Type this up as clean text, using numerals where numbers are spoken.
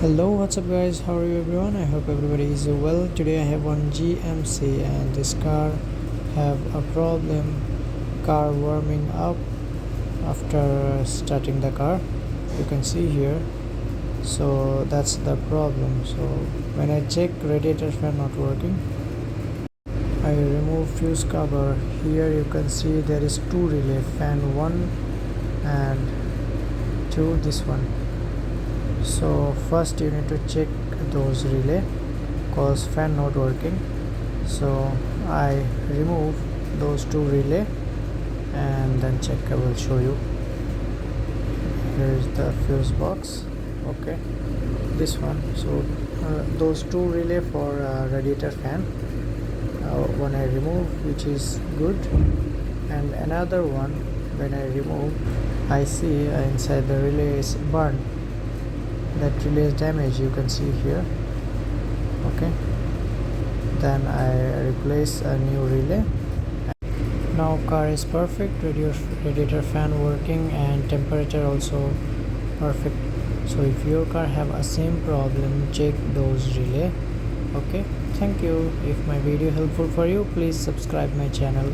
Hello, what's up guys, how are you everyone? I hope everybody is well. Today I have one GMC and this car have a problem, car warming up after starting the car. You can see here, so that's the problem. So when I check radiator fan not working, I remove fuse cover. Here you can see there is two relay, fan 1 and 2, this one. So first you need to check those relay cause fan not working. So I remove those two relay and then check. I will show you. Here is the fuse box. Okay, this one. So those two relay for radiator fan, one I remove, which is good, and another one when I remove, I see inside the relay is burned. That relay is damaged, you can see here. Okay, then I replace a new relay. Now car is perfect, radiator fan working and temperature also perfect. So if your car have a same problem, check those relay. Okay, thank you. If my video helpful for you, please subscribe my channel.